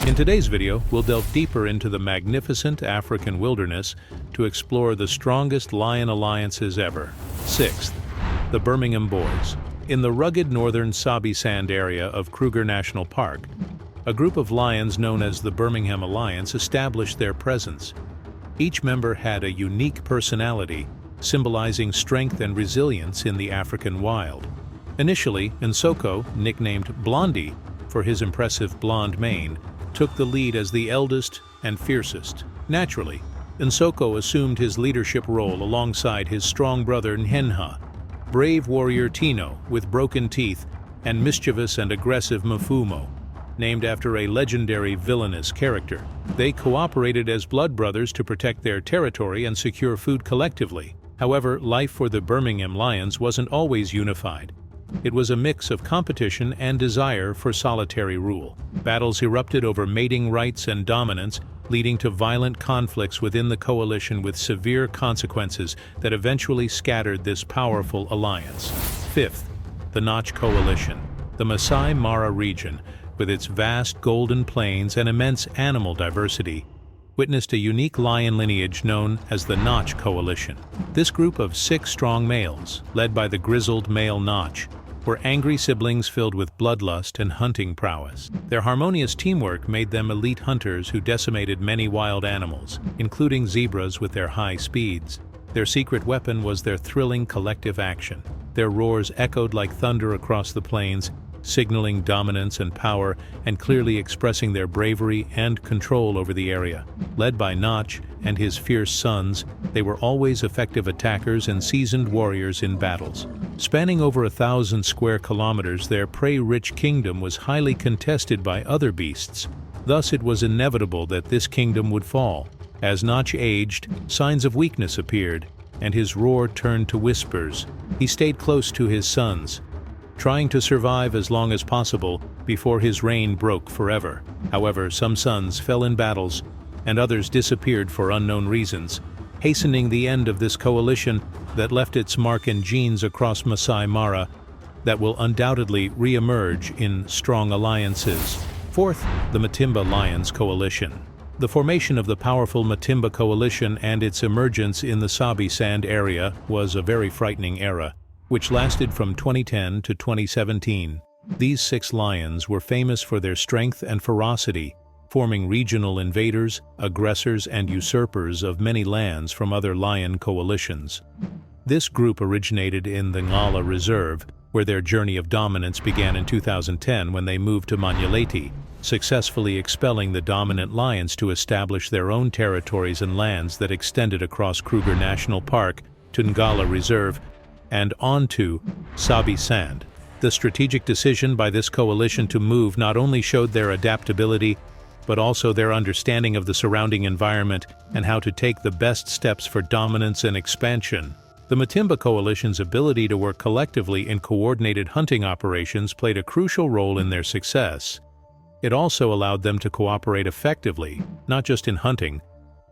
In today's video, we'll delve deeper into the magnificent African wilderness to explore the strongest lion alliances ever. Sixth, the Birmingham Boys. In the rugged northern Sabi Sand area of Kruger National Park, a group of lions known as the Birmingham Alliance established their presence. Each member had a unique personality, symbolizing strength and resilience in the African wild. Initially, Nsoko, nicknamed Blondie for his impressive blonde mane, took the lead as the eldest and fiercest. Naturally, Nsoko assumed his leadership role alongside his strong brother Nhenha, brave warrior Tino with broken teeth, and mischievous and aggressive Mfumo, named after a legendary villainous character. They cooperated as blood brothers to protect their territory and secure food collectively. However, life for the Birmingham Lions wasn't always unified. It was a mix of competition and desire for solitary rule. Battles erupted over mating rights and dominance, leading to violent conflicts within the coalition with severe consequences that eventually scattered this powerful alliance. Fifth, the Notch Coalition. The Masai Mara region, with its vast golden plains and immense animal diversity, witnessed a unique lion lineage known as the Notch Coalition. This group of 6 strong males, led by the grizzled male Notch, were angry siblings filled with bloodlust and hunting prowess. Their harmonious teamwork made them elite hunters who decimated many wild animals, including zebras with their high speeds. Their secret weapon was their thrilling collective action. Their roars echoed like thunder across the plains, signaling dominance and power and clearly expressing their bravery and control over the area. Led by Notch and his fierce sons, they were always effective attackers and seasoned warriors in battles. Spanning over 1,000 square kilometers, their prey-rich kingdom was highly contested by other beasts. Thus, it was inevitable that this kingdom would fall. As Notch aged, signs of weakness appeared, and his roar turned to whispers. He stayed close to his sons, trying to survive as long as possible before his reign broke forever. However, some sons fell in battles, and others disappeared for unknown reasons, hastening the end of this coalition that left its mark and genes across Masai Mara that will undoubtedly re-emerge in strong alliances. Fourth, the Matimba Lions Coalition. The formation of the powerful Matimba Coalition and its emergence in the Sabi Sand area was a very frightening era, which lasted from 2010 to 2017. These 6 lions were famous for their strength and ferocity, forming regional invaders, aggressors, and usurpers of many lands from other lion coalitions. This group originated in the Ngala Reserve, where their journey of dominance began in 2010 when they moved to Manyeleti, successfully expelling the dominant lions to establish their own territories and lands that extended across Kruger National Park to Ngala Reserve and onto Sabi Sand. The strategic decision by this coalition to move not only showed their adaptability, but also their understanding of the surrounding environment and how to take the best steps for dominance and expansion. The Matimba Coalition's ability to work collectively in coordinated hunting operations played a crucial role in their success. It also allowed them to cooperate effectively, not just in hunting,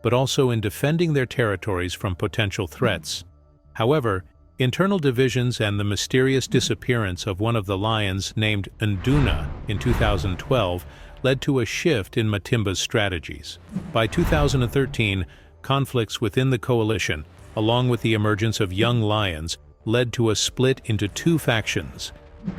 but also in defending their territories from potential threats. However, internal divisions and the mysterious disappearance of one of the lions named Nduna in 2012 led to a shift in Matimba's strategies. By 2013, conflicts within the coalition, along with the emergence of young lions, led to a split into 2 factions: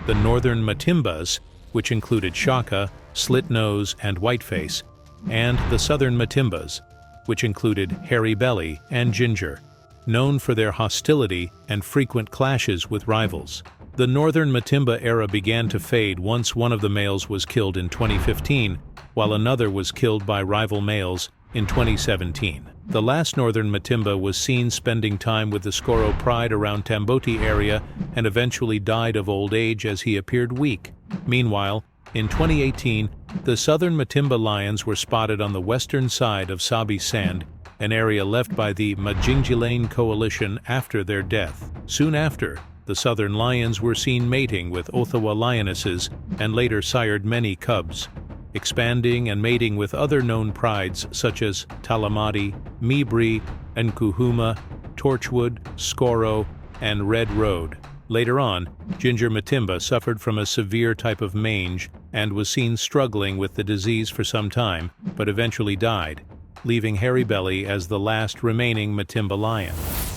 the northern Matimbas, which included Shaka, Slitnose, and Whiteface, and the southern Matimbas, which included Hairy Belly and Ginger, known for their hostility and frequent clashes with rivals. The northern Matimba era began to fade once one of the males was killed in 2015, while another was killed by rival males in 2017. The last northern Matimba was seen spending time with the Skoro Pride around Tamboti area and eventually died of old age as he appeared weak. Meanwhile, in 2018, the southern Matimba lions were spotted on the western side of Sabi Sand, an area left by the Majingilane coalition after their death. Soon after, the southern lions were seen mating with Othawa lionesses and later sired many cubs, expanding and mating with other known prides such as Talamati, Mibri, Nkuhuma, Torchwood, Skoro, and Red Road. Later on, Ginger Matimba suffered from a severe type of mange and was seen struggling with the disease for some time, but eventually died, leaving Hairy Belly as the last remaining Matimba lion.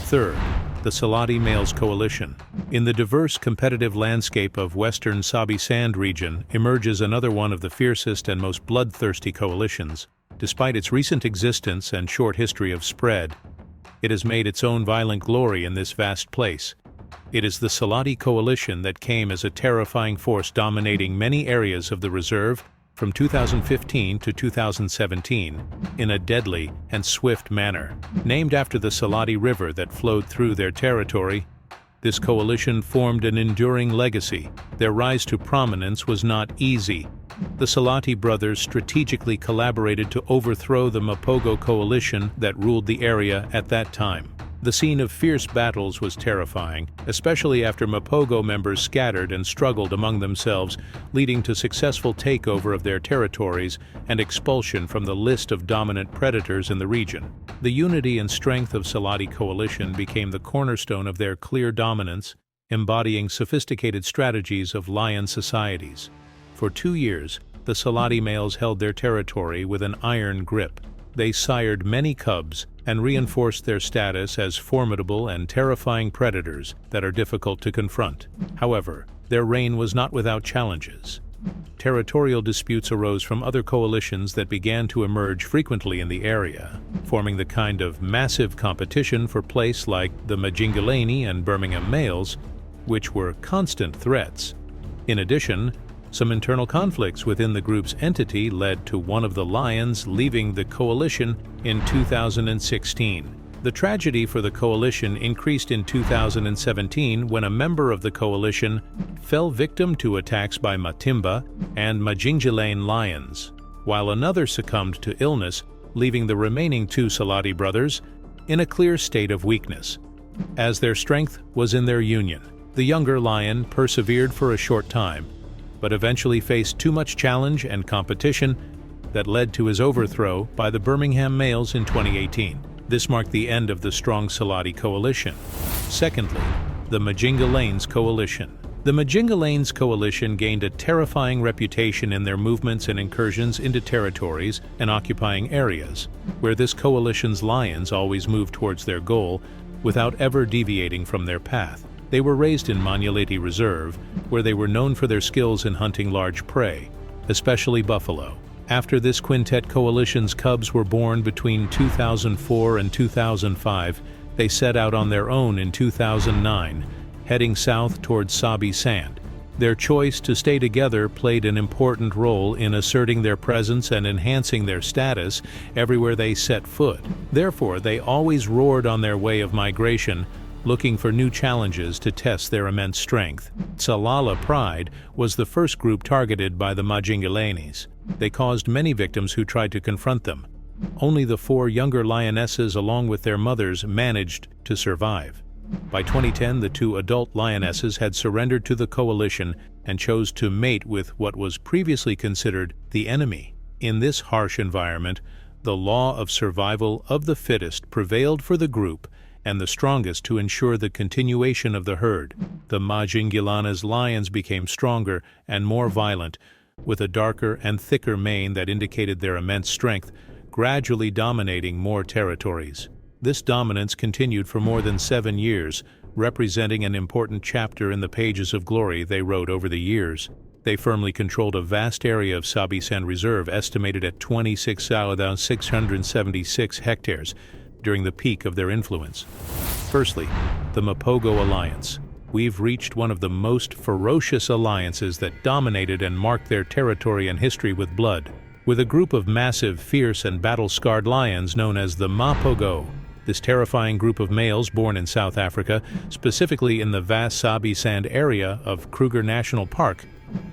Third, the Salati Males Coalition. In the diverse competitive landscape of western Sabi Sand region emerges another one of the fiercest and most bloodthirsty coalitions. Despite its recent existence and short history of spread, it has made its own violent glory in this vast place. It is the Salati Coalition that came as a terrifying force dominating many areas of the reserve from 2015 to 2017 in a deadly and swift manner. Named after the Salati River that flowed through their territory, this coalition formed an enduring legacy. Their rise to prominence was not easy. The Salati brothers strategically collaborated to overthrow the Mapogo coalition that ruled the area at that time. The scene of fierce battles was terrifying, especially after Mapogo members scattered and struggled among themselves, leading to successful takeover of their territories and expulsion from the list of dominant predators in the region. The unity and strength of Salati coalition became the cornerstone of their clear dominance, embodying sophisticated strategies of lion societies. For 2 years, the Salati males held their territory with an iron grip. They sired many cubs and reinforced their status as formidable and terrifying predators that are difficult to confront. However, their reign was not without challenges. Territorial disputes arose from other coalitions that began to emerge frequently in the area, forming the kind of massive competition for place like the Majingilane and Birmingham males, which were constant threats. In addition, some internal conflicts within the group's entity led to one of the lions leaving the coalition in 2016. The tragedy for the coalition increased in 2017 when a member of the coalition fell victim to attacks by Matimba and Majingilane lions, while another succumbed to illness, leaving the remaining 2 Salati brothers in a clear state of weakness, as their strength was in their union. The younger lion persevered for a short time, but eventually faced too much challenge and competition that led to his overthrow by the Birmingham males in 2018. This marked the end of the strong Salati coalition. Secondly, the Majingalanes coalition. The Majingalanes coalition gained a terrifying reputation in their movements and incursions into territories and occupying areas, where this coalition's lions always moved towards their goal without ever deviating from their path. They were raised in Manyaleti Reserve, where they were known for their skills in hunting large prey, especially buffalo. After this quintet coalition's cubs were born between 2004 and 2005, they set out on their own in 2009, heading south towards Sabi Sand. Their choice to stay together played an important role in asserting their presence and enhancing their status everywhere they set foot. Therefore, they always roared on their way of migration, looking for new challenges to test their immense strength. Salala Pride was the first group targeted by the Majingalanes. They caused many victims who tried to confront them. Only the 4 younger lionesses along with their mothers managed to survive. By 2010, the 2 adult lionesses had surrendered to the coalition and chose to mate with what was previously considered the enemy. In this harsh environment, the law of survival of the fittest prevailed for the group and the strongest to ensure the continuation of the herd. The Majingilana's lions became stronger and more violent, with a darker and thicker mane that indicated their immense strength, gradually dominating more territories. This dominance continued for more than 7 years, representing an important chapter in the pages of glory they wrote over the years. They firmly controlled a vast area of Sabi Sand Reserve estimated at 26,676 hectares, during the peak of their influence. Firstly, the Mapogo Alliance. We've reached one of the most ferocious alliances that dominated and marked their territory and history with blood. With a group of massive, fierce, and battle-scarred lions known as the Mapogo, this terrifying group of males born in South Africa, specifically in the vast Sabi Sand area of Kruger National Park,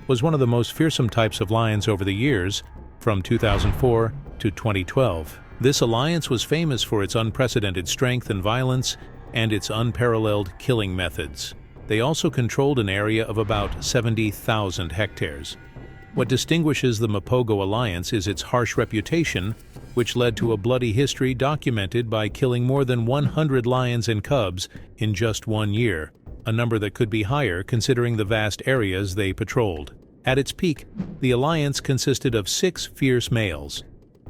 was one of the most fearsome types of lions over the years, from 2004 to 2012. This alliance was famous for its unprecedented strength and violence and its unparalleled killing methods. They also controlled an area of about 70,000 hectares. What distinguishes the Mapogo Alliance is its harsh reputation, which led to a bloody history documented by killing more than 100 lions and cubs in just 1 year. a number that could be higher considering the vast areas they patrolled. At its peak, the alliance consisted of 6 fierce males,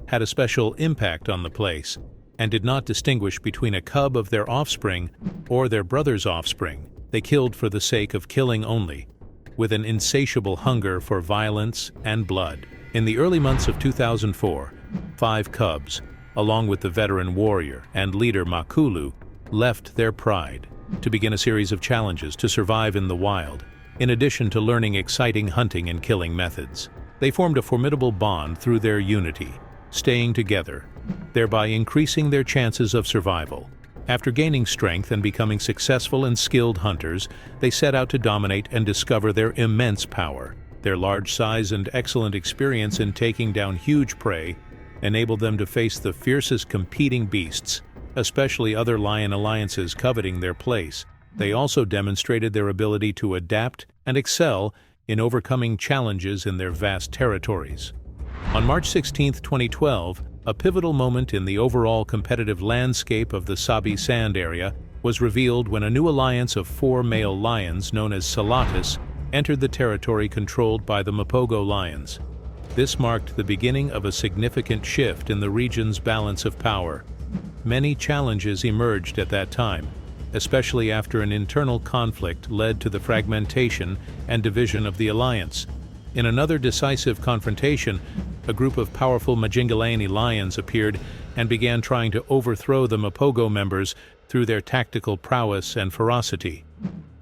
had a special impact on the place, and did not distinguish between a cub of their offspring or their brother's offspring. They killed for the sake of killing only, with an insatiable hunger for violence and blood. In the early months of 2004, 5 cubs, along with the veteran warrior and leader Makulu, left their pride to begin a series of challenges to survive in the wild. In addition to learning exciting hunting and killing methods, they formed a formidable bond through their unity, staying together, thereby increasing their chances of survival. After gaining strength and becoming successful and skilled hunters, they set out to dominate and discover their immense power. Their large size and excellent experience in taking down huge prey enabled them to face the fiercest competing beasts, especially other lion alliances coveting their place. They also demonstrated their ability to adapt and excel in overcoming challenges in their vast territories. On March 16, 2012, a pivotal moment in the overall competitive landscape of the Sabi Sand area was revealed when a new alliance of 4 male lions known as Salatis entered the territory controlled by the Mapogo lions. This marked the beginning of a significant shift in the region's balance of power. Many challenges emerged at that time, especially after an internal conflict led to the fragmentation and division of the alliance. In another decisive confrontation, a group of powerful Majingalani lions appeared and began trying to overthrow the Mapogo members through their tactical prowess and ferocity.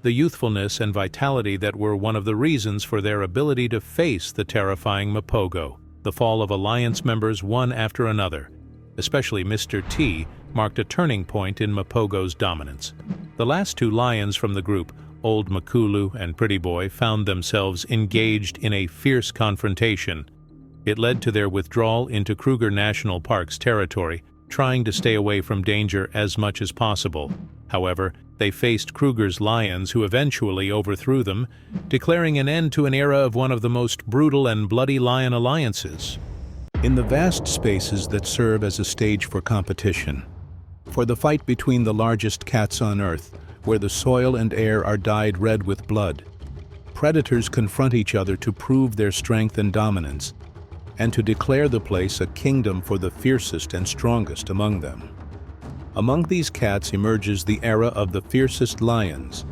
The youthfulness and vitality that were one of the reasons for their ability to face the terrifying Mapogo. The fall of alliance members one after another, especially Mr. T, marked a turning point in Mapogo's dominance. The last 2 lions from the group, Old Makulu and Pretty Boy, found themselves engaged in a fierce confrontation. It led to their withdrawal into Kruger National Park's territory, trying to stay away from danger as much as possible. However, they faced Kruger's lions, who eventually overthrew them, declaring an end to an era of one of the most brutal and bloody lion alliances. In the vast spaces that serve as a stage for competition, for the fight between the largest cats on Earth, where the soil and air are dyed red with blood, predators confront each other to prove their strength and dominance, and to declare the place a kingdom for the fiercest and strongest among them. Among these cats emerges the era of the fiercest lions,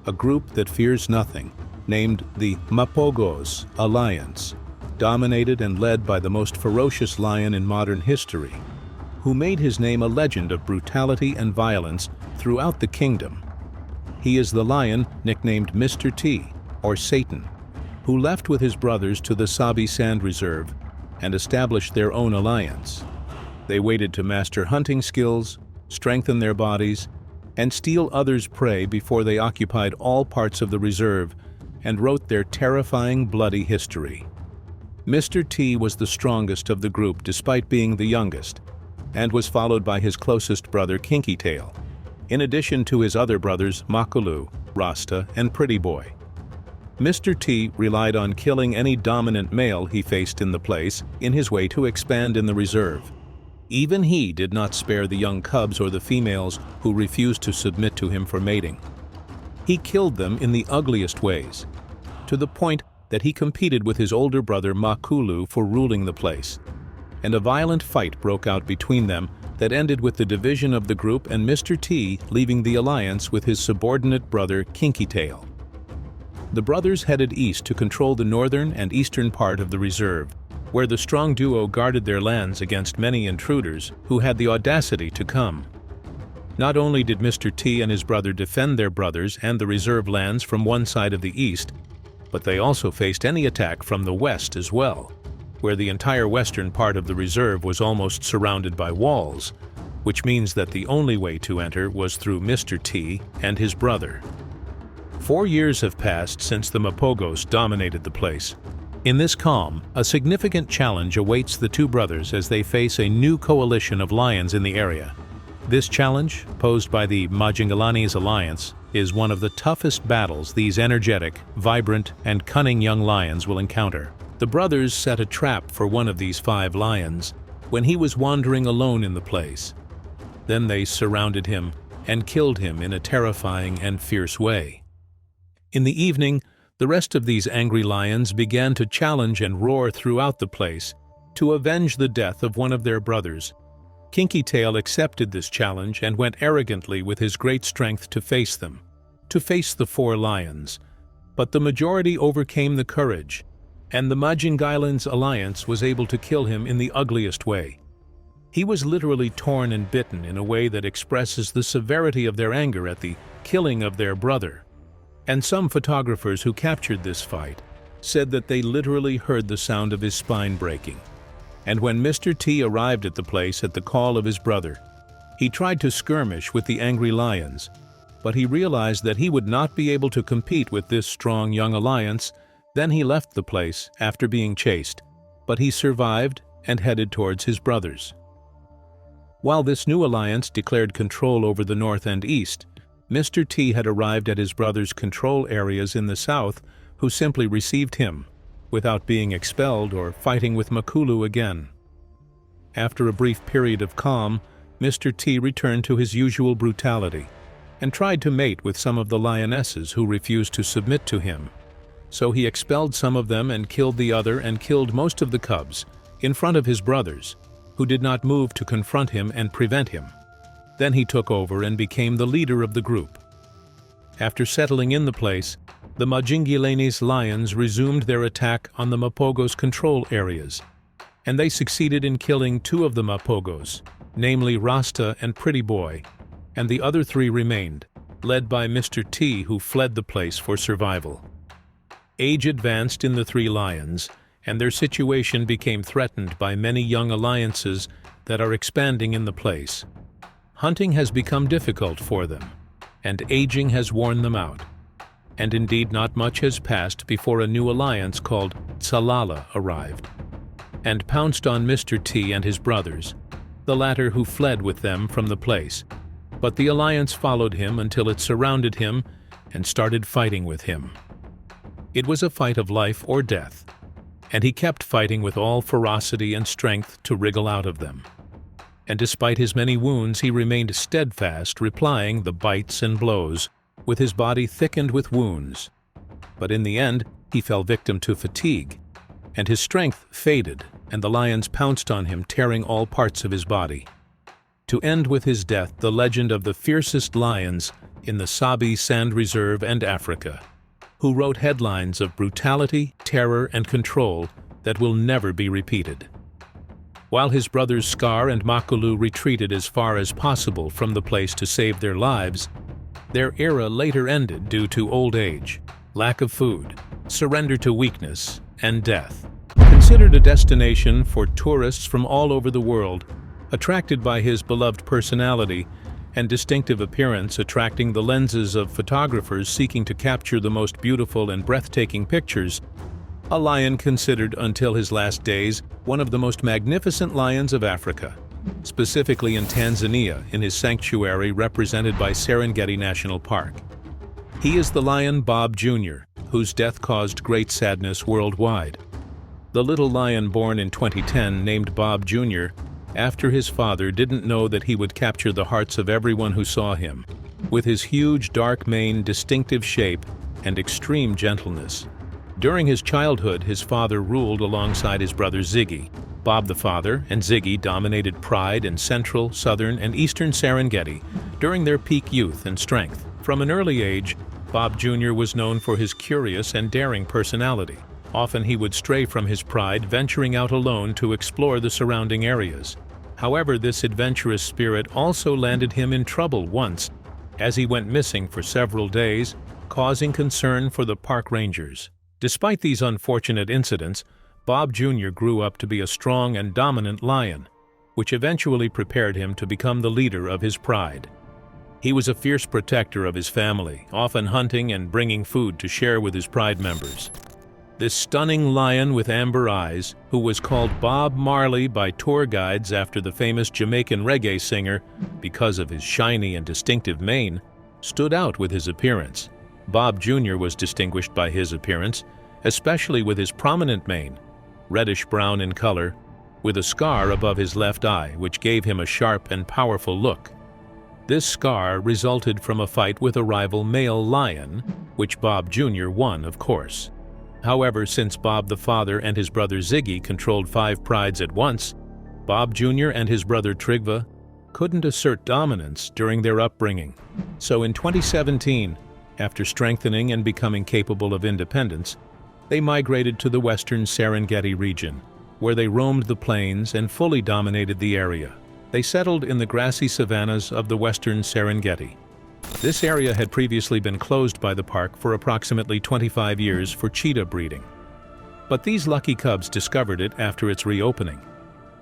a group that fears nothing, named the Mapogos Alliance, dominated and led by the most ferocious lion in modern history, who made his name a legend of brutality and violence throughout the kingdom. He is the lion nicknamed Mr. T, or Satan, who left with his brothers to the Sabi Sand Reserve and established their own alliance. They waited to master hunting skills, strengthen their bodies, and steal others' prey before they occupied all parts of the reserve and wrote their terrifying, bloody history. Mr. T was the strongest of the group despite being the youngest, and was followed by his closest brother Kinky Tail, in addition to his other brothers Makulu, Rasta, and Pretty Boy. Mr. T relied on killing any dominant male he faced in the place in his way to expand in the reserve. Even he did not spare the young cubs or the females who refused to submit to him for mating. He killed them in the ugliest ways, to the point that he competed with his older brother Makulu for ruling the place, and a violent fight broke out between them that ended with the division of the group and Mr. T leaving the alliance with his subordinate brother Kinky Tail. The brothers headed east to control the northern and eastern part of the reserve, where the strong duo guarded their lands against many intruders who had the audacity to come. Not only did Mr. T and his brother defend their brothers and the reserve lands from one side of the east, but they also faced any attack from the west as well, where the entire western part of the reserve was almost surrounded by walls, which means that the only way to enter was through Mr. T and his brother. 4 years have passed since the Mapogos dominated the place. In this calm, a significant challenge awaits the 2 brothers as they face a new coalition of lions in the area. This challenge, posed by the Majingalani's alliance, is one of the toughest battles these energetic, vibrant, and cunning young lions will encounter. The brothers set a trap for one of these 5 lions when he was wandering alone in the place. Then they surrounded him and killed him in a terrifying and fierce way. In the evening, the rest of these angry lions began to challenge and roar throughout the place to avenge the death of one of their brothers. Kinky Tail accepted this challenge and went arrogantly with his great strength to face them, to face the 4 lions. But the majority overcame the courage, and the Majingailan's alliance was able to kill him in the ugliest way. He was literally torn and bitten in a way that expresses the severity of their anger at the killing of their brother. And some photographers who captured this fight said that they literally heard the sound of his spine breaking. And when Mr. T arrived at the place at the call of his brother, he tried to skirmish with the angry lions, but he realized that he would not be able to compete with this strong young alliance. Then he left the place after being chased, but he survived and headed towards his brothers. While this new alliance declared control over the north and east, Mr. T had arrived at his brother's control areas in the south, who simply received him, without being expelled or fighting with Makulu again. After a brief period of calm, Mr. T returned to his usual brutality, and tried to mate with some of the lionesses who refused to submit to him. So he expelled some of them and killed the other and killed most of the cubs, in front of his brothers, who did not move to confront him and prevent him. Then he took over and became the leader of the group. After settling in the place, the Majingilani's lions resumed their attack on the Mapogo's control areas, and they succeeded in killing 2 of the Mapogos, namely Rasta and Pretty Boy, and the other 3 remained, led by Mr. T, who fled the place for survival. Age advanced in the 3 lions, and their situation became threatened by many young alliances that are expanding in the place. Hunting has become difficult for them, and aging has worn them out. And indeed not much has passed before a new alliance called Tsalala arrived, and pounced on Mr. T and his brothers, the latter who fled with them from the place. But the alliance followed him until it surrounded him and started fighting with him. It was a fight of life or death, and he kept fighting with all ferocity and strength to wriggle out of them. And despite his many wounds, he remained steadfast, replying the bites and blows, with his body thickened with wounds. But in the end, he fell victim to fatigue, and his strength faded, and the lions pounced on him, tearing all parts of his body. To end with his death the legend of the fiercest lions in the Sabi Sand Reserve and Africa, who wrote headlines of brutality, terror, and control that will never be repeated. While his brothers Scar and Makulu retreated as far as possible from the place to save their lives, their era later ended due to old age, lack of food, surrender to weakness, and death. Considered a destination for tourists from all over the world, attracted by his beloved personality and distinctive appearance, attracting the lenses of photographers seeking to capture the most beautiful and breathtaking pictures, a lion considered until his last days one of the most magnificent lions of Africa, specifically in Tanzania in his sanctuary represented by Serengeti National Park. He is the lion Bob Jr., whose death caused great sadness worldwide. The little lion born in 2010, named Bob Jr., after his father didn't know that he would capture the hearts of everyone who saw him, with his huge dark mane, distinctive shape, and extreme gentleness. During his childhood, his father ruled alongside his brother Ziggy. Bob the father and Ziggy dominated pride in central, southern, and eastern Serengeti during their peak youth and strength. From an early age, Bob Jr. was known for his curious and daring personality. Often he would stray from his pride, venturing out alone to explore the surrounding areas. However, this adventurous spirit also landed him in trouble once, as he went missing for several days, causing concern for the park rangers. Despite these unfortunate incidents, Bob Jr. grew up to be a strong and dominant lion, which eventually prepared him to become the leader of his pride. He was a fierce protector of his family, often hunting and bringing food to share with his pride members. This stunning lion with amber eyes, who was called Bob Marley by tour guides after the famous Jamaican reggae singer because of his shiny and distinctive mane, stood out with his appearance. Bob Jr. was distinguished by his appearance, especially with his prominent mane, reddish-brown in color, with a scar above his left eye, which gave him a sharp and powerful look. This scar resulted from a fight with a rival male lion, which Bob Jr. won, of course. However, since Bob the father and his brother Ziggy controlled 5 prides at once, Bob Jr. and his brother Trygve couldn't assert dominance during their upbringing. So in 2017, after strengthening and becoming capable of independence, they migrated to the western Serengeti region, where they roamed the plains and fully dominated the area. They settled in the grassy savannas of the western Serengeti. This area had previously been closed by the park for approximately 25 years for cheetah breeding. But these lucky cubs discovered it after its reopening.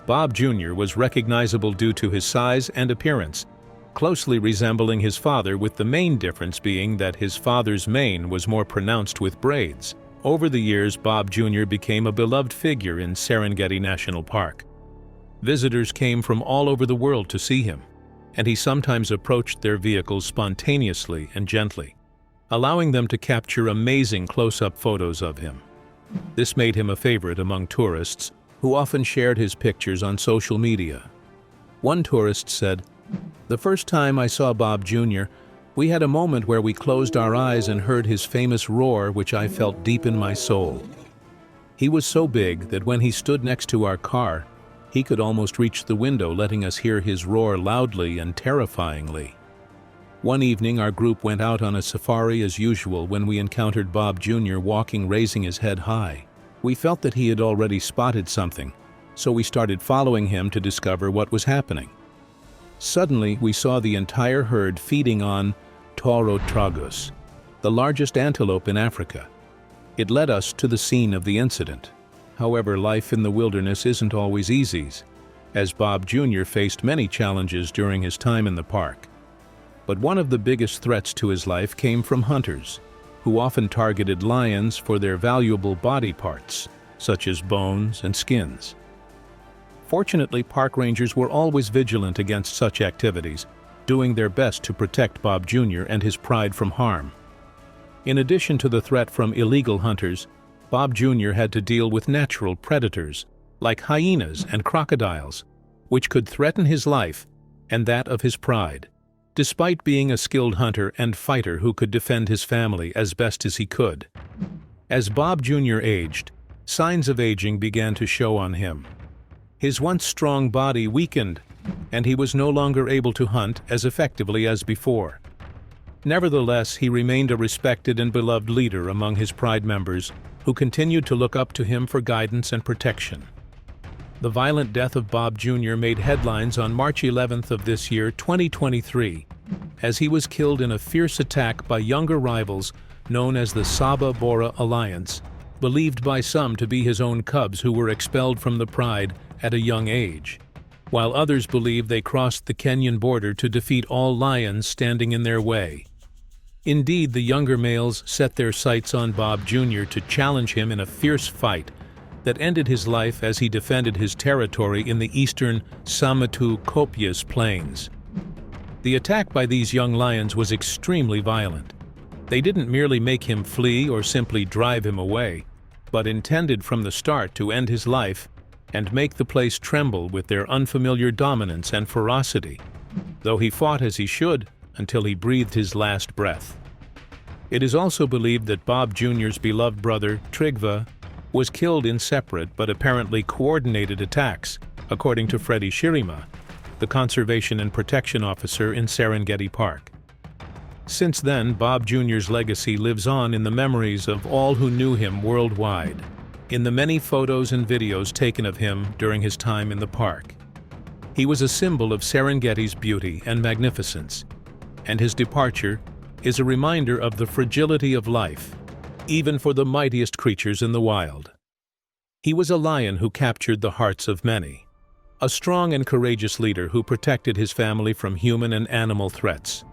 Bob Jr. was recognizable due to his size and appearance, closely resembling his father, with the main difference being that his father's mane was more pronounced with braids. Over the years, Bob Jr. became a beloved figure in Serengeti National Park. Visitors came from all over the world to see him, and he sometimes approached their vehicles spontaneously and gently, allowing them to capture amazing close-up photos of him. This made him a favorite among tourists, who often shared his pictures on social media. One tourist said, "The first time I saw Bob Jr., we had a moment where we closed our eyes and heard his famous roar, which I felt deep in my soul. He was so big that when he stood next to our car, he could almost reach the window, letting us hear his roar loudly and terrifyingly." One evening, our group went out on a safari as usual when we encountered Bob Jr. walking, raising his head high. We felt that he had already spotted something, so we started following him to discover what was happening. Suddenly, we saw the entire herd feeding on tauro tragus, the largest antelope in Africa. It led us to the scene of the incident. However, life in the wilderness isn't always easy, as Bob Jr. faced many challenges during his time in the park. But one of the biggest threats to his life came from hunters, who often targeted lions for their valuable body parts, such as bones and skins. Fortunately, park rangers were always vigilant against such activities, doing their best to protect Bob Jr. and his pride from harm. In addition to the threat from illegal hunters, Bob Jr. had to deal with natural predators, like hyenas and crocodiles, which could threaten his life and that of his pride. Despite being a skilled hunter and fighter who could defend his family as best as he could. As Bob Jr. aged, signs of aging began to show on him. His once strong body weakened, and he was no longer able to hunt as effectively as before. Nevertheless, he remained a respected and beloved leader among his pride members, who continued to look up to him for guidance and protection. The violent death of Bob Jr. made headlines on March 11th of this year, 2023, as he was killed in a fierce attack by younger rivals known as the Saba-Bora Alliance, believed by some to be his own cubs who were expelled from the pride at a young age, while others believe they crossed the Kenyan border to defeat all lions standing in their way. Indeed, the younger males set their sights on Bob Jr. to challenge him in a fierce fight that ended his life as he defended his territory in the eastern Samatu-Copias plains. The attack by these young lions was extremely violent. They didn't merely make him flee or simply drive him away, but intended from the start to end his life and make the place tremble with their unfamiliar dominance and ferocity, though he fought as he should until he breathed his last breath. It is also believed that Bob Jr.'s beloved brother, Trygve, was killed in separate but apparently coordinated attacks, according to Freddie Shirima, the Conservation and Protection Officer in Serengeti Park. Since then, Bob Jr.'s legacy lives on in the memories of all who knew him worldwide, in the many photos and videos taken of him during his time in the park. He was a symbol of Serengeti's beauty and magnificence, and his departure is a reminder of the fragility of life, even for the mightiest creatures in the wild. He was a lion who captured the hearts of many, a strong and courageous leader who protected his family from human and animal threats.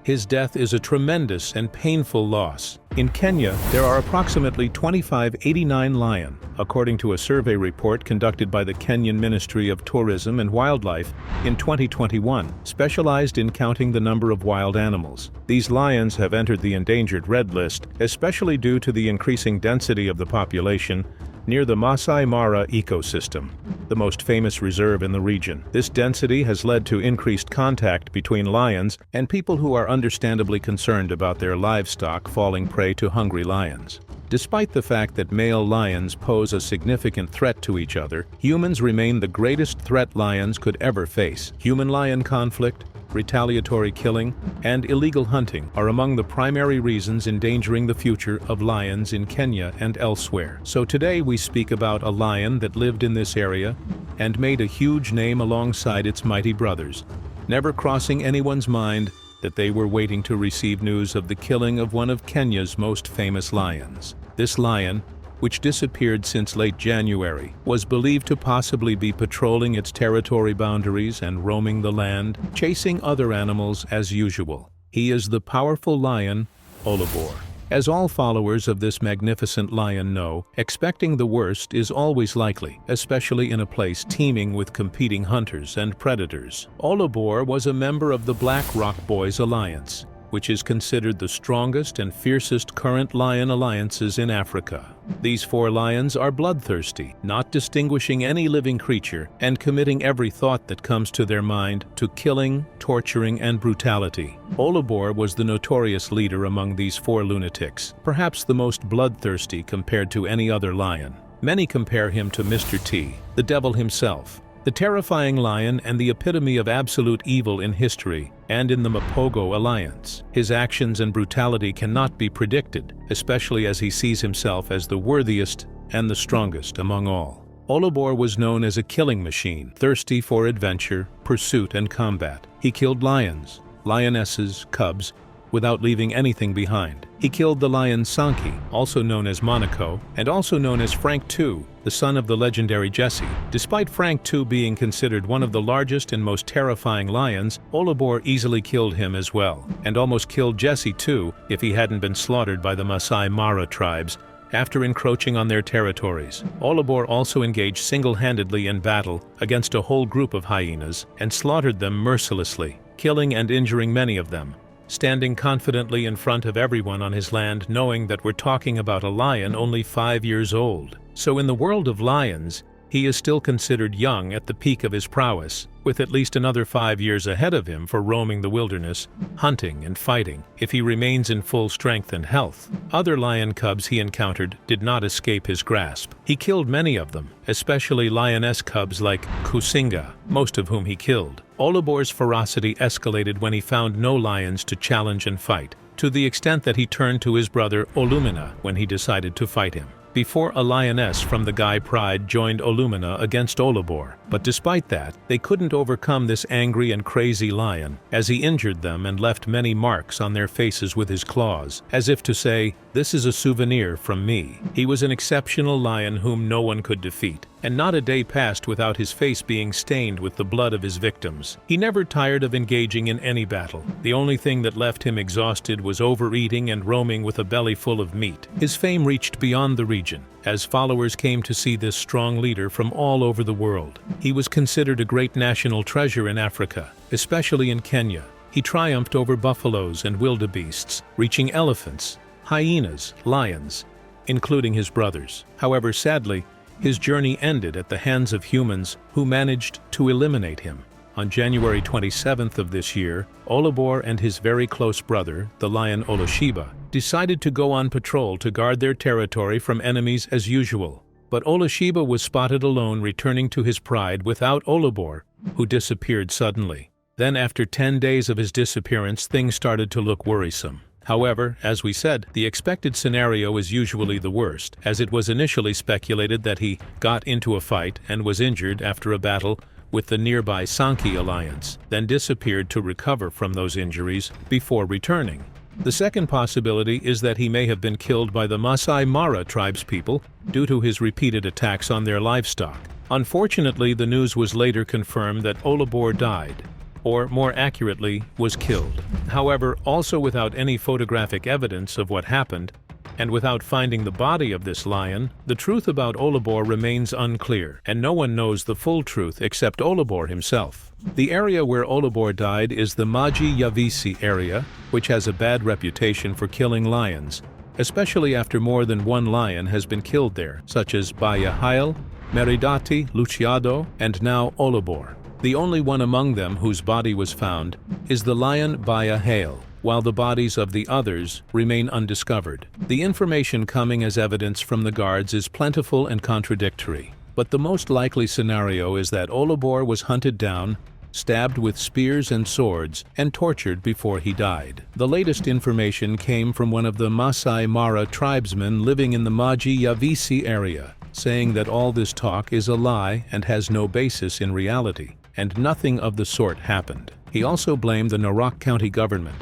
His death is a tremendous and painful loss. In Kenya, there are approximately 2589 lions, according to a survey report conducted by the Kenyan Ministry of Tourism and Wildlife in 2021, specialized in counting the number of wild animals. These lions have entered the endangered red list, especially due to the increasing density of the population near the Masai Mara ecosystem, the most famous reserve in the region. This density has led to increased contact between lions and people who are understandably concerned about their livestock falling prey to hungry lions. Despite the fact that male lions pose a significant threat to each other, humans remain the greatest threat lions could ever face. Human-lion conflict, retaliatory killing, and illegal hunting are among the primary reasons endangering the future of lions in Kenya and elsewhere. So today we speak about a lion that lived in this area and made a huge name alongside its mighty brothers, never crossing anyone's mind that they were waiting to receive news of the killing of one of Kenya's most famous lions. This lion, which disappeared since late January, was believed to possibly be patrolling its territory boundaries and roaming the land, chasing other animals as usual. He is the powerful lion, Olobor. As all followers of this magnificent lion know, expecting the worst is always likely, especially in a place teeming with competing hunters and predators. Olobor was a member of the Black Rock Boys Alliance, which is considered the strongest and fiercest current lion alliances in Africa. These 4 lions are bloodthirsty, not distinguishing any living creature and committing every thought that comes to their mind to killing, torturing, and brutality. Olobor was the notorious leader among these 4 lunatics, perhaps the most bloodthirsty compared to any other lion. Many compare him to Mr. T, the devil himself, the terrifying lion and the epitome of absolute evil in history and in the Mapogo Alliance. His actions and brutality cannot be predicted, especially as he sees himself as the worthiest and the strongest among all. Olobor was known as a killing machine, thirsty for adventure, pursuit, and combat. He killed lions, lionesses, cubs, without leaving anything behind. He killed the lion Sankey, also known as Monaco, and also known as Frank II, the son of the legendary Jesse. Despite Frank II being considered one of the largest and most terrifying lions, Olobor easily killed him as well, and almost killed Jesse too if he hadn't been slaughtered by the Masai Mara tribes after encroaching on their territories. Olobor also engaged single-handedly in battle against a whole group of hyenas and slaughtered them mercilessly, killing and injuring many of them, standing confidently in front of everyone on his land, knowing that we're talking about a lion only 5 years old. So in the world of lions, he is still considered young at the peak of his prowess, with at least another 5 years ahead of him for roaming the wilderness, hunting and fighting, if he remains in full strength and health. Other lion cubs he encountered did not escape his grasp. He killed many of them, especially lioness cubs like Kusinga, most of whom he killed. Olobor's ferocity escalated when he found no lions to challenge and fight, to the extent that he turned to his brother Olumina when he decided to fight him. Before a lioness from the Gai Pride joined Olumina against Olobor, but despite that, they couldn't overcome this angry and crazy lion, as he injured them and left many marks on their faces with his claws, as if to say, "This is a souvenir from me." He was an exceptional lion whom no one could defeat, and not a day passed without his face being stained with the blood of his victims. He never tired of engaging in any battle. The only thing that left him exhausted was overeating and roaming with a belly full of meat. His fame reached beyond the region, as followers came to see this strong leader from all over the world. He was considered a great national treasure in Africa, especially in Kenya. He triumphed over buffaloes and wildebeests, reaching elephants, hyenas, lions, including his brothers. However, sadly, his journey ended at the hands of humans who managed to eliminate him. On January 27th of this year, Olobor and his very close brother, the lion Oloshiba, decided to go on patrol to guard their territory from enemies as usual. But Oloshiba was spotted alone returning to his pride without Olobor, who disappeared suddenly. Then after 10 days of his disappearance, things started to look worrisome. However, as we said, the expected scenario is usually the worst, as it was initially speculated that he got into a fight and was injured after a battle with the nearby Sankey alliance, then disappeared to recover from those injuries before returning. The second possibility is that he may have been killed by the Masai Mara tribespeople due to his repeated attacks on their livestock. Unfortunately, the news was later confirmed that Olobor died, or more accurately, was killed. However, also without any photographic evidence of what happened, and without finding the body of this lion, the truth about Olobor remains unclear, and no one knows the full truth except Olobor himself. The area where Olobor died is the Maji Yavisi area, which has a bad reputation for killing lions, especially after more than one lion has been killed there, such as Baia Hail, Meridati, Luciado, and now Olobor. The only one among them whose body was found is the lion Baia Hail, while the bodies of the others remain undiscovered. The information coming as evidence from the guards is plentiful and contradictory, but the most likely scenario is that Olobor was hunted down, stabbed with spears and swords, and tortured before he died. The latest information came from one of the Masai Mara tribesmen living in the Maji Yavisi area, saying that all this talk is a lie and has no basis in reality, and nothing of the sort happened. He also blamed the Narok County government,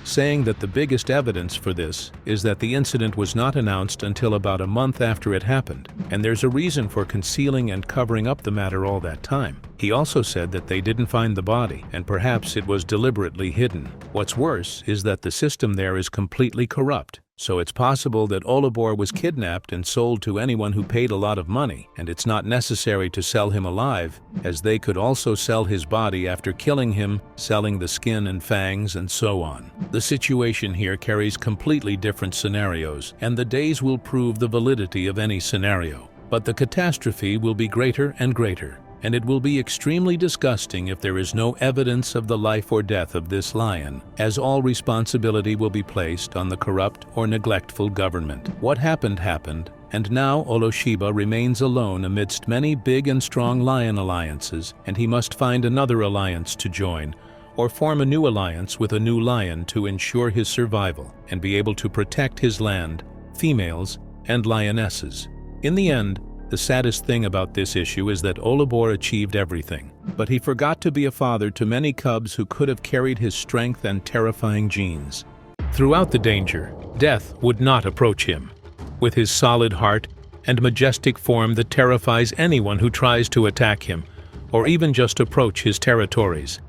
saying that the biggest evidence for this is that the incident was not announced until about a month after it happened, and there's a reason for concealing and covering up the matter all that time. He also said that they didn't find the body, and perhaps it was deliberately hidden. What's worse is that the system there is completely corrupt. So it's possible that Olobor was kidnapped and sold to anyone who paid a lot of money, and it's not necessary to sell him alive, as they could also sell his body after killing him, selling the skin and fangs, and so on. The situation here carries completely different scenarios, and the days will prove the validity of any scenario. But the catastrophe will be greater and greater, and it will be extremely disgusting if there is no evidence of the life or death of this lion, as all responsibility will be placed on the corrupt or neglectful government. What happened happened, and now Oloshiba remains alone amidst many big and strong lion alliances, and he must find another alliance to join, or form a new alliance with a new lion to ensure his survival and be able to protect his land, females, and lionesses. In the end, the saddest thing about this issue is that Olobor achieved everything, but he forgot to be a father to many cubs who could have carried his strength and terrifying genes. Throughout the danger, death would not approach him, with his solid heart and majestic form that terrifies anyone who tries to attack him, or even just approach his territories.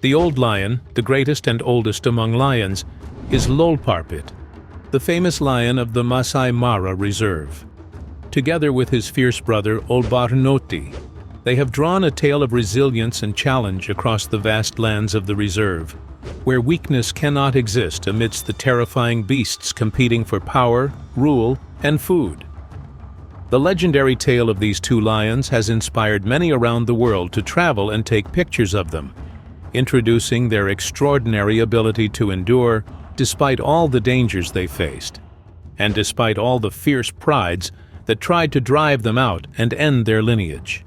The old lion, the greatest and oldest among lions, is Lolparpit, the famous lion of the Masai Mara Reserve. Together with his fierce brother Olbarnoti, they have drawn a tale of resilience and challenge across the vast lands of the reserve, where weakness cannot exist amidst the terrifying beasts competing for power, rule, and food. The legendary tale of these two lions has inspired many around the world to travel and take pictures of them, introducing their extraordinary ability to endure despite all the dangers they faced, and despite all the fierce prides that tried to drive them out and end their lineage.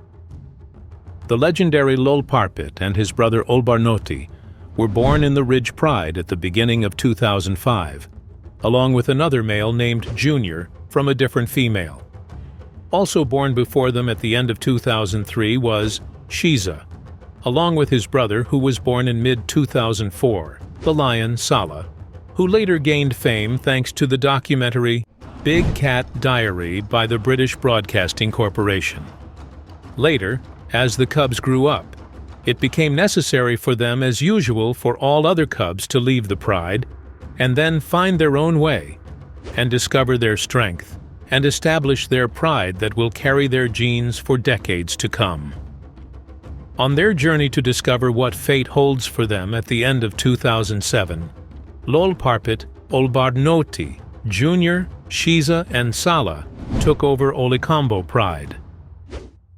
The legendary Lolparpit and his brother Olbarnoti were born in the Ridge Pride at the beginning of 2005, along with another male named Junior from a different female. Also born before them at the end of 2003 was Shiza, along with his brother who was born in mid-2004, the lion Sala, who later gained fame thanks to the documentary Big Cat Diary by the British Broadcasting Corporation. Later, as the cubs grew up, it became necessary for them, as usual, for all other cubs to leave the pride and then find their own way and discover their strength and establish their pride that will carry their genes for decades to come. On their journey to discover what fate holds for them at the end of 2007, Lolparpit, Olbarnoti, Junior, Shiza, and Sala took over Olikambo Pride.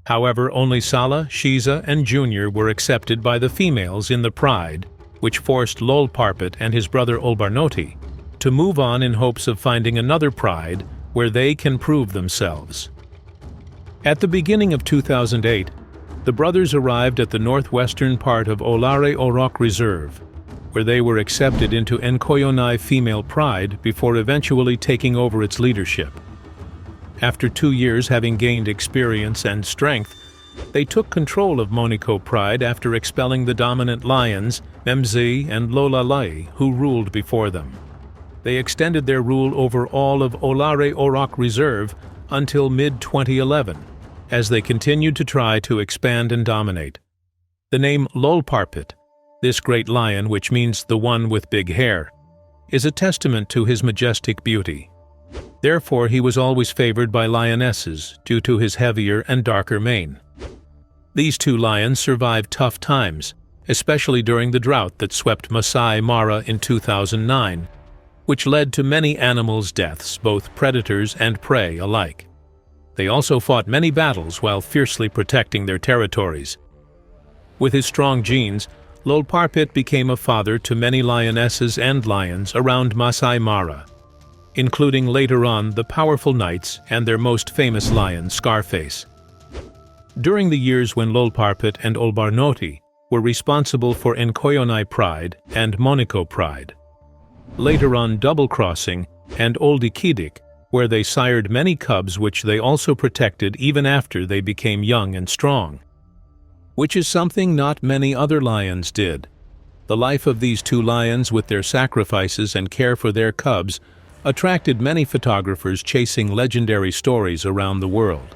However, only Sala, Shiza, and Junior were accepted by the females in the pride, which forced Lolparpit and his brother Olbarnoti to move on in hopes of finding another pride where they can prove themselves. At the beginning of 2008, the brothers arrived at the northwestern part of Olare Orok Reserve, where they were accepted into Nkoyonai Female Pride before eventually taking over its leadership. After 2 years having gained experience and strength, they took control of Moniko Pride after expelling the dominant lions, Memzi and Lolalai, who ruled before them. They extended their rule over all of Olare Orok Reserve until mid-2011, as they continued to try to expand and dominate. The name Lolparpit, this great lion, which means the one with big hair, is a testament to his majestic beauty. Therefore, he was always favored by lionesses due to his heavier and darker mane. These two lions survived tough times, especially during the drought that swept Masai Mara in 2009, which led to many animals' deaths, both predators and prey alike. They also fought many battles while fiercely protecting their territories. With his strong genes, Lolparpit became a father to many lionesses and lions around Masai Mara, including later on the powerful knights and their most famous lion, Scarface. During the years when Lolparpit and Olbarnoti were responsible for Nkoyonai Pride and Monaco Pride. Later on Double Crossing and Oldikidik, where they sired many cubs which they also protected even after they became young and strong, which is something not many other lions did. The life of these two lions with their sacrifices and care for their cubs attracted many photographers chasing legendary stories around the world.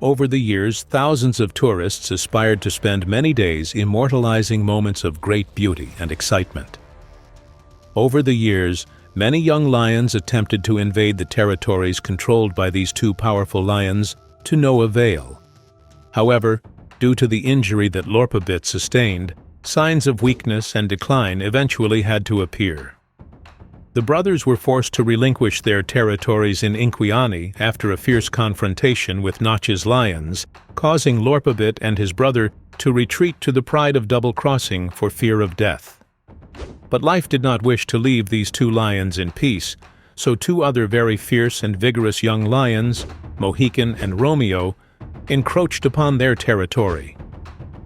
Over the years, thousands of tourists aspired to spend many days immortalizing moments of great beauty and excitement. Over the years, many young lions attempted to invade the territories controlled by these two powerful lions to no avail. However, due to the injury that Lorpabit sustained, signs of weakness and decline eventually had to appear. The brothers were forced to relinquish their territories in Inquiani after a fierce confrontation with Notch's lions, causing Lorpabit and his brother to retreat to the Pride of Double Crossing for fear of death. But life did not wish to leave these two lions in peace, so two other very fierce and vigorous young lions, Mohican and Romeo, encroached upon their territory.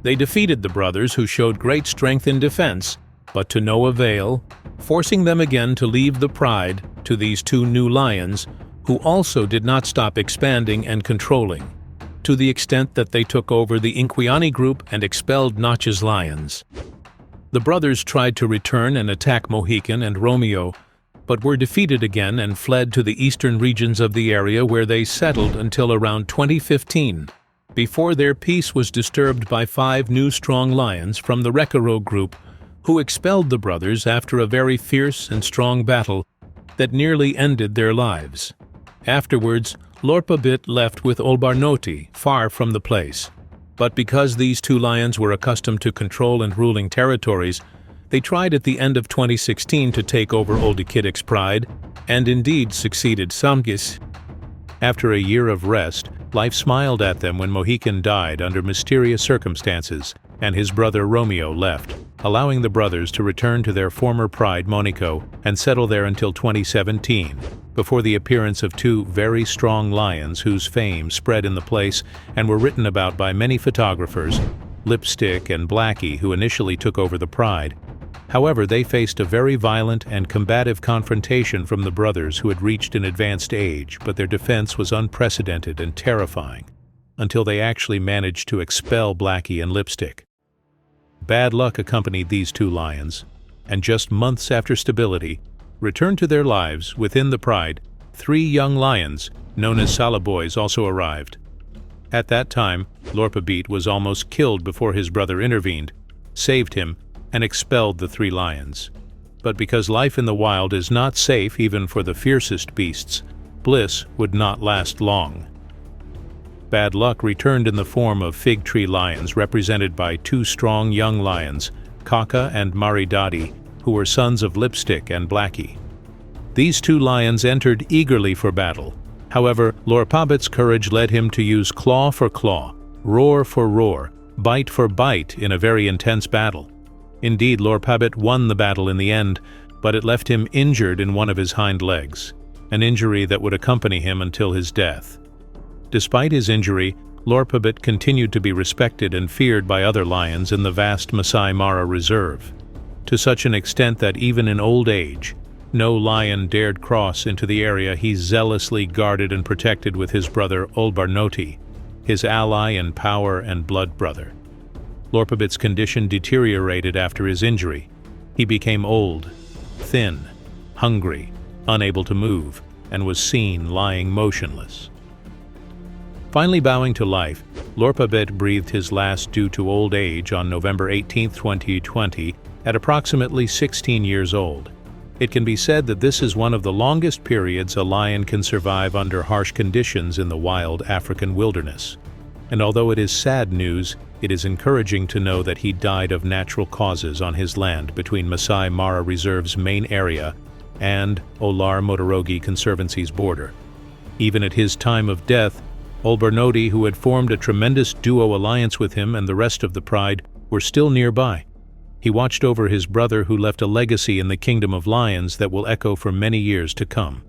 They defeated the brothers, who showed great strength in defense, but to no avail, forcing them again to leave the pride to these two new lions, who also did not stop expanding and controlling, to the extent that they took over the Inquiani group and expelled Notch's lions. The brothers tried to return and attack Mohican and Romeo, but were defeated again and fled to the eastern regions of the area, where they settled until around 2015, before their peace was disturbed by 5 new strong lions from the Rekaro group, who expelled the brothers after a very fierce and strong battle that nearly ended their lives. Afterwards, Lorpabit left with Olbarnoti, far from the place. But because these two lions were accustomed to control and ruling territories, they tried at the end of 2016 to take over Oldikidik's pride, and indeed succeeded. Samgis. After a year of rest, life smiled at them when Mohican died under mysterious circumstances, and his brother Romeo left, allowing the brothers to return to their former pride, Monaco, and settle there until 2017, before the appearance of 2 very strong lions whose fame spread in the place and were written about by many photographers, Lipstick and Blackie, who initially took over the pride. However, they faced a very violent and combative confrontation from the brothers, who had reached an advanced age, but their defense was unprecedented and terrifying, until they actually managed to expel Blackie and Lipstick. Bad luck accompanied these two lions, and just months after stability, returned to their lives within the pride, 3 young lions, known as Salaboys, also arrived. At that time, Lorpabit was almost killed before his brother intervened, saved him, and expelled the 3 lions. But because life in the wild is not safe even for the fiercest beasts, bliss would not last long. Bad luck returned in the form of fig tree lions, represented by 2 strong young lions, Kaka and Maridadi, who were sons of Lipstick and Blackie. These 2 lions entered eagerly for battle. However, Lorpabit's courage led him to use claw for claw, roar for roar, bite for bite in a very intense battle. Indeed, Lorpabit won the battle in the end, but it left him injured in one of his hind legs, an injury that would accompany him until his death. Despite his injury, Lorpabit continued to be respected and feared by other lions in the vast Masai Mara reserve, to such an extent that even in old age, no lion dared cross into the area he zealously guarded and protected with his brother Olbarnoti, his ally in power and blood brother. Lorpabit's condition deteriorated after his injury. He became old, thin, hungry, unable to move, and was seen lying motionless. Finally bowing to life, Lorpabit breathed his last due to old age on November 18, 2020, at approximately 16 years old. It can be said that this is one of the longest periods a lion can survive under harsh conditions in the wild African wilderness. And although it is sad news, it is encouraging to know that he died of natural causes on his land between Masai Mara Reserve's main area and Olar Motorogi Conservancy's border. Even at his time of death, Olbernodi, who had formed a tremendous duo alliance with him and the rest of the Pride, were still nearby. He watched over his brother, who left a legacy in the Kingdom of Lions that will echo for many years to come.